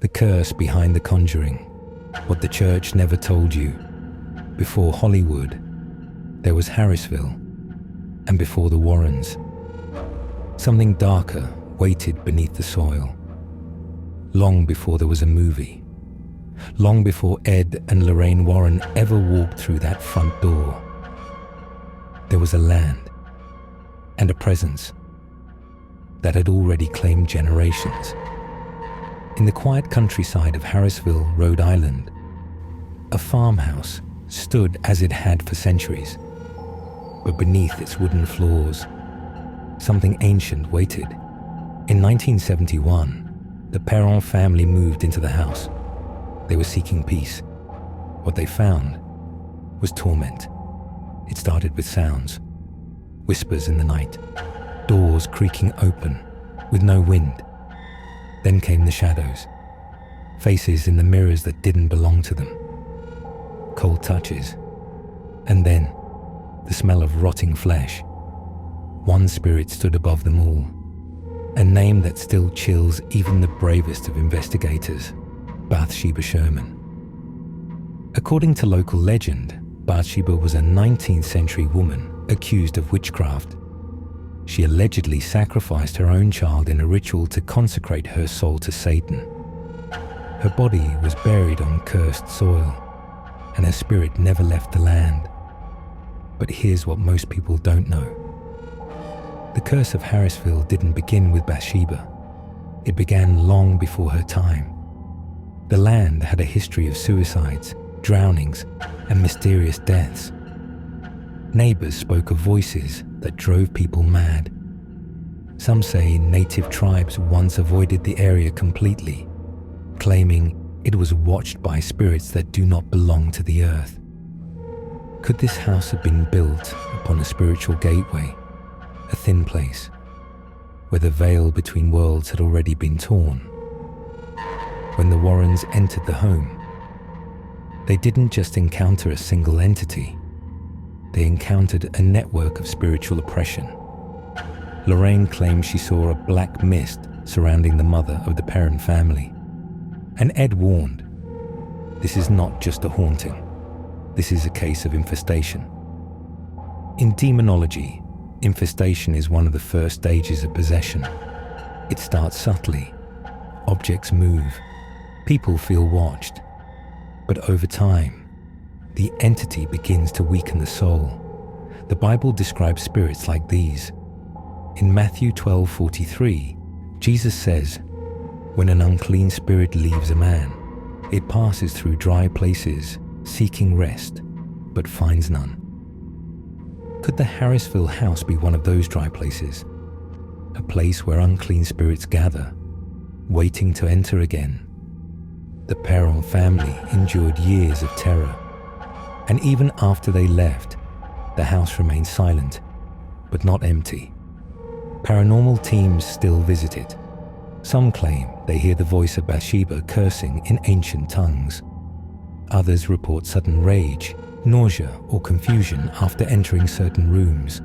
The curse behind the Conjuring, what the church never told you. Before Hollywood, there was Harrisville, and before the Warrens, something darker waited beneath the soil. Long before there was a movie, long before Ed and Lorraine Warren ever walked through that front door, there was a land and a presence that had already claimed generations. In the quiet countryside of Harrisville, Rhode Island, a farmhouse stood as it had for centuries, but beneath its wooden floors, something ancient waited. In 1971, the Perron family moved into the house. They were seeking peace. What they found was torment. It started with sounds, whispers in the night, doors creaking open with no wind. Then came the shadows, faces in the mirrors that didn't belong to them, cold touches, and then the smell of rotting flesh. One spirit stood above them all, a name that still chills even the bravest of investigators, Bathsheba Sherman. According to local legend, Bathsheba was a 19th century woman accused of witchcraft. She allegedly sacrificed her own child in a ritual to consecrate her soul to Satan. Her body was buried on cursed soil, and her spirit never left the land. But here's what most people don't know. The curse of Harrisville didn't begin with Bathsheba. It began long before her time. The land had a history of suicides, drownings, and mysterious deaths. Neighbors spoke of voices that drove people mad. Some say native tribes once avoided the area completely, claiming it was watched by spirits that do not belong to the earth. Could this house have been built upon a spiritual gateway, a thin place, where the veil between worlds had already been torn? When the Warrens entered the home, they didn't just encounter a single entity. They encountered a network of spiritual oppression. Lorraine claimed she saw a black mist surrounding the mother of the Perron family. And Ed warned, this is not just a haunting. This is a case of infestation. In demonology, infestation is one of the first stages of possession. It starts subtly. Objects move. People feel watched. But over time, the entity begins to weaken the soul. The Bible describes spirits like these. In Matthew 12:43, Jesus says, "When an unclean spirit leaves a man, it passes through dry places, seeking rest, but finds none." Could the Harrisville house be one of those dry places? A place where unclean spirits gather, waiting to enter again? The Perron family endured years of terror. And even after they left, the house remained silent, but not empty. Paranormal teams still visit it. Some claim they hear the voice of Bathsheba cursing in ancient tongues. Others report sudden rage, nausea, or confusion after entering certain rooms.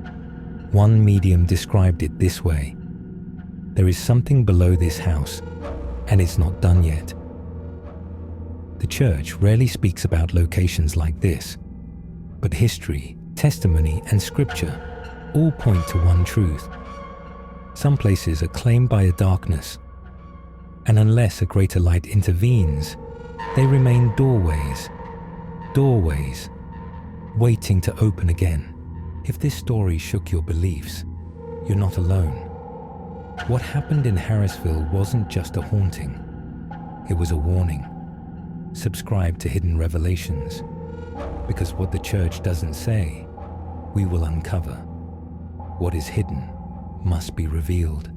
One medium described it this way: "There is something below this house, and it's not done yet." The church rarely speaks about locations like this, but history, testimony, and scripture all point to one truth. Some places are claimed by a darkness, and unless a greater light intervenes, they remain doorways, waiting to open again. If this story shook your beliefs, you're not alone. What happened in Harrisville wasn't just a haunting, it was a warning. Subscribe to Hidden Revelations, because what the church doesn't say, we will uncover. What is hidden must be revealed.